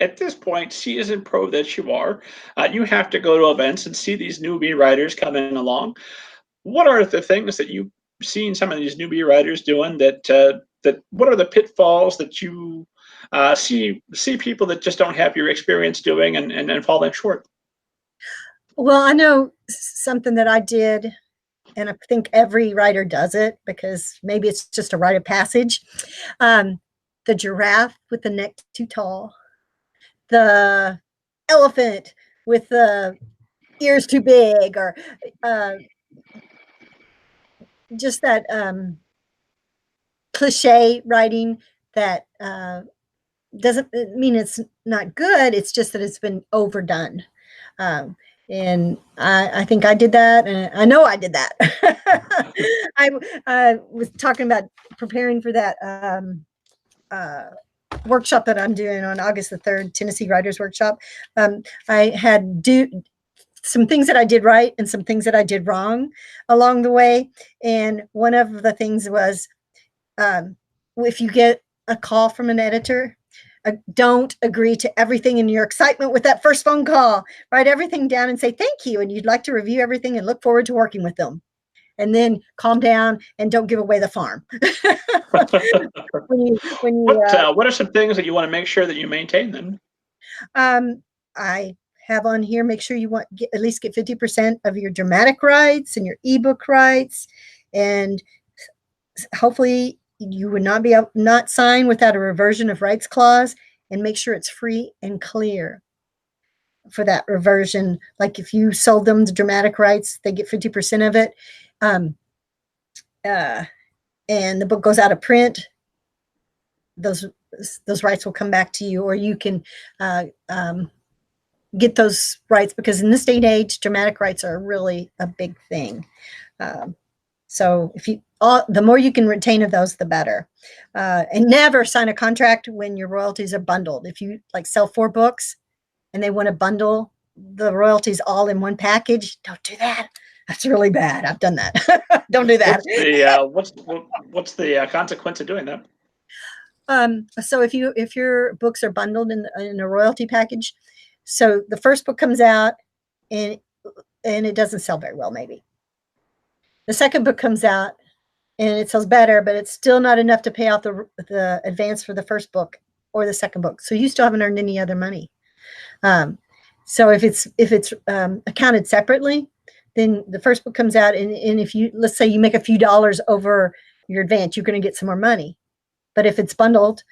at this point, seasoned pro that you are, you have to go to events and see these newbie writers coming along. What are the things that you've seen some of these newbie writers doing that what are the pitfalls that you see people that just don't have your experience doing and falling short? Well, I know something that I did, and I think every writer does it because maybe it's just a rite of passage. The giraffe with the neck too tall, the elephant with the ears too big, or uh, just that cliche writing that doesn't mean it's not good. It's just that it's been overdone. Um, and I think I did that, and I know I did that. I was talking about preparing for that workshop that I'm doing on August the 3rd, Tennessee Writers Workshop. I had some things that I did right and some things that I did wrong along the way. And one of the things was, if you get a call from an editor, don't agree to everything in your excitement with that first phone call. Write everything down and say thank you, and you'd like to review everything and look forward to working with them. And then calm down and don't give away the farm. What are some things that you want to make sure that you maintain then? I have on here, make sure you at least get 50% of your dramatic rights and your ebook rights, and hopefully you would not sign without a reversion of rights clause, and make sure it's free and clear for that reversion. Like if you sold them the dramatic rights, they get 50% of it. And the book goes out of print, those rights will come back to you, or you can get those rights, because in this day and age, dramatic rights are really a big thing. So the more you can retain of those, the better. And never sign a contract when your royalties are bundled. If you sell 4 books and they want to bundle the royalties all in one package, don't do that. That's really bad. I've done that. Don't do that. What's the consequence of doing that? So if your books are bundled in a royalty package, so the first book comes out and it doesn't sell very well, maybe. The second book comes out and it sells better, but it's still not enough to pay off the advance for the first book or the second book. So you still haven't earned any other money. So if it's accounted separately, then the first book comes out, and if let's say you make a few dollars over your advance, you're going to get some more money. But if it's bundled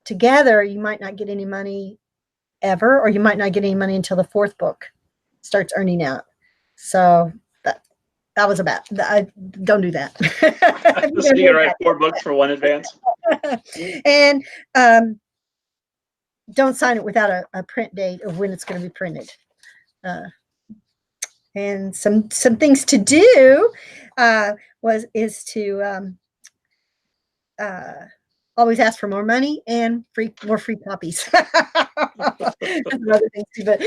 together, you might not get any money ever, or you might not get any money until the 4th book starts earning out. So that was don't do that. So you write 4 books for one advance. And don't sign it without a print date of when it's going to be printed. And some things to do is to always ask for more money and more free copies. Other things too, but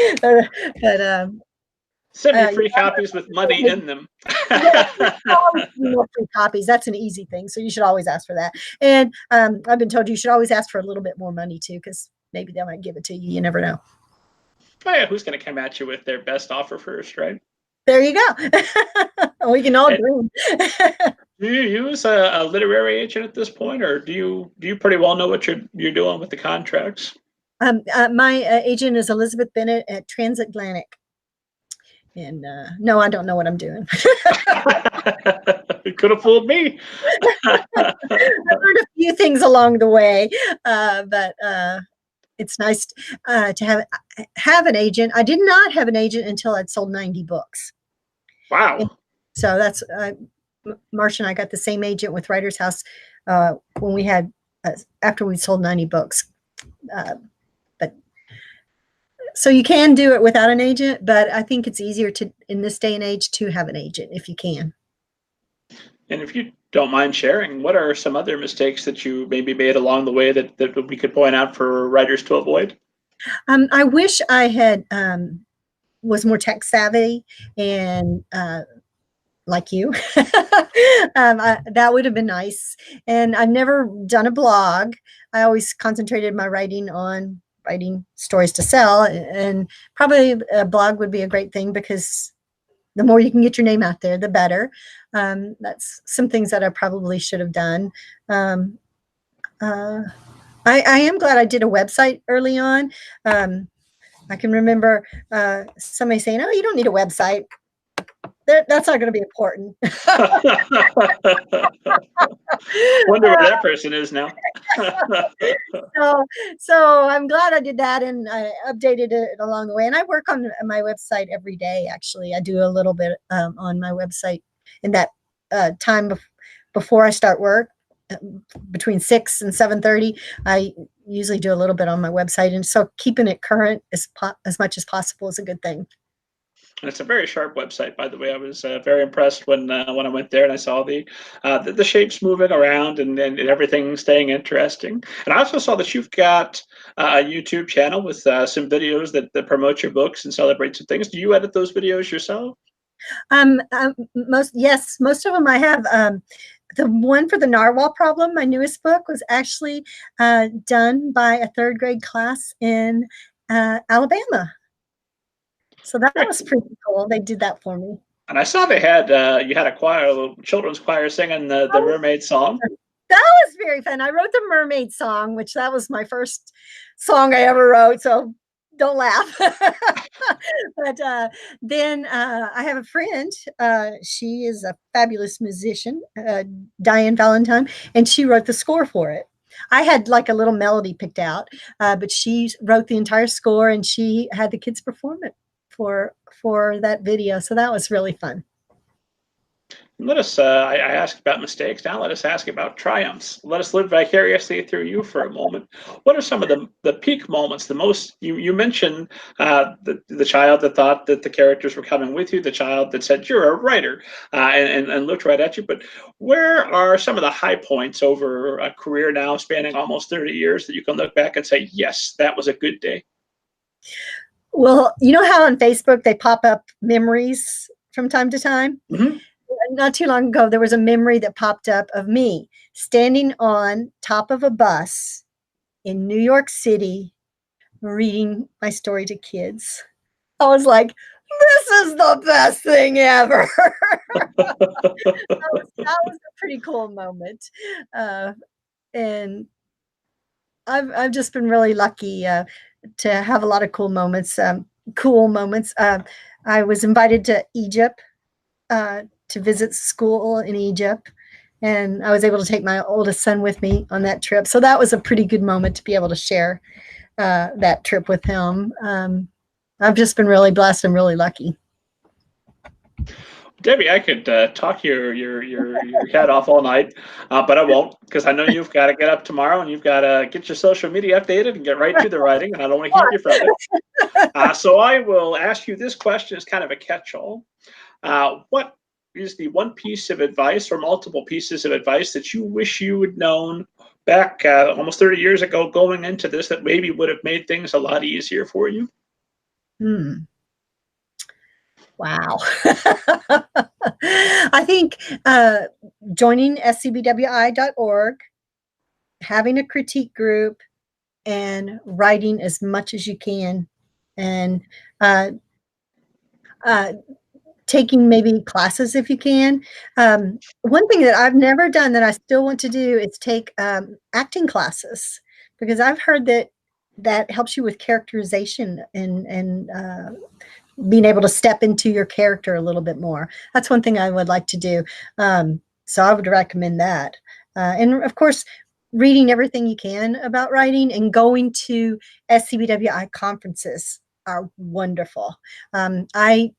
send me free copies with money in them. More free copies. That's an easy thing. So you should always ask for that. And I've been told you should always ask for a little bit more money too, because maybe they might give it to you. You never know. Oh yeah, who's going to come at you with their best offer first, right? There you go. We can all dream. Do you use a literary agent at this point, or do you pretty well know what you're doing with the contracts? My agent is Elizabeth Bennett at Transatlantic. And no, I don't know what I'm doing. You could have fooled me. I learned a few things along the way, but it's nice to have an agent. I did not have an agent until I'd sold 90 books. Wow. And so that's Marcia and I got the same agent with Writers House when we had after we sold 90 books. But so you can do it without an agent, but I think it's easier in this day and age to have an agent if you can. And if you don't mind sharing, what are some other mistakes that you maybe made along the way that we could point out for writers to avoid? I wish I had was more tech savvy and like you. That would have been nice. And I've never done a blog. I always concentrated my writing on writing stories to sell, and probably a blog would be a great thing, because the more you can get your name out there, the better. That's some things that I probably should have done. I am glad I did a website early on. I can remember somebody saying, "Oh, you don't need a website. That's not going to be important." Wonder where that person is now. So I'm glad I did that, and I updated it along the way. And I work on my website every day. Actually, I do a little bit on my website in that time before I start work, between 6 and 7:30. I usually do a little bit on my website, and so keeping it current as much as possible is a good thing. And it's a very sharp website, by the way. I was very impressed when I went there and I saw the shapes moving around and everything staying interesting. And I also saw that you've got a YouTube channel with some videos that promote your books and celebrate some things. Do you edit those videos yourself? Most of them I have. The one for the narwhal problem, my newest book, was actually done by a 3rd grade class in Alabama. So that was pretty cool. They did that for me. And I saw they had you had a choir, a little children's choir, singing the mermaid song. That was very fun. I wrote the mermaid song, which that was my first song I ever wrote. So don't laugh. But then I have a friend. She is a fabulous musician, Diane Valentine, and she wrote the score for it. I had like a little melody picked out, but she wrote the entire score, and she had the kids perform it for that video. So that was really fun. Let us, I asked about mistakes. Now let us ask about triumphs. Let us live vicariously through you for a moment. What are some of the peak moments, the most, you mentioned the child that thought that the characters were coming with you, the child that said, you're a writer, and looked right at you. But where are some of the high points over a career now spanning almost 30 years that you can look back and say, yes, that was a good day? Well, you know how on Facebook they pop up memories from time to time? Mm-hmm. Not too long ago, there was a memory that popped up of me standing on top of a bus in New York City reading my story to kids. I was like, this is the best thing ever. that was a pretty cool moment. And I've just been really lucky to have a lot of cool moments. I was invited to Egypt to visit school in Egypt, and I was able to take my oldest son with me on that trip. So that was a pretty good moment to be able to share that trip with him. I've just been really blessed and really lucky. Debbie, I could talk your head off all night, but I won't, because I know you've got to get up tomorrow and you've got to get your social media updated and get right to the writing, and I don't want to keep you from it. So I will ask you this question as kind of a catch-all. What is the one piece of advice or multiple pieces of advice that you wish you had known back almost 30 years ago going into this that maybe would have made things a lot easier for you? Wow. I think joining scbwi.org, having a critique group, and writing as much as you can, and taking maybe classes if you can. One thing that I've never done that I still want to do is take acting classes, because I've heard that helps you with characterization and being able to step into your character a little bit more. That's one thing I would like to do. So I would recommend that. And of course, reading everything you can about writing and going to SCBWI conferences are wonderful. I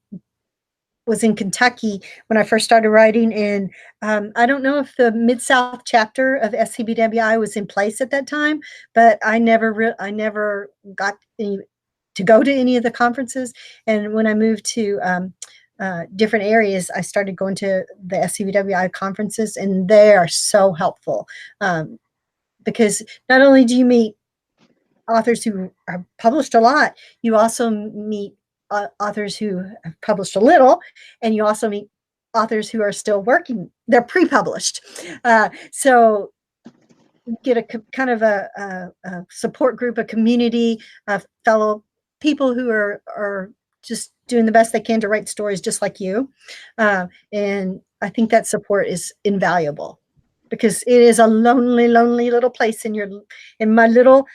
was in Kentucky when I first started writing, and I don't know if the Mid-South chapter of SCBWI was in place at that time, but I never got to go to any of the conferences. And when I moved to different areas, I started going to the SCBWI conferences, and they are so helpful because not only do you meet authors who have published a lot, you also meet authors who have published a little, and you also meet authors who are still working. They're pre-published. So get a kind of a support group, a community of fellow people who are just doing the best they can to write stories just like you. And I think that support is invaluable, because it is a lonely, lonely little place in my little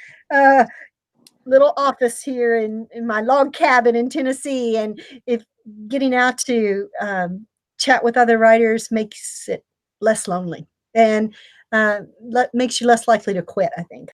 office here in my log cabin in Tennessee. And if getting out to chat with other writers makes it less lonely, and makes you less likely to quit, I think.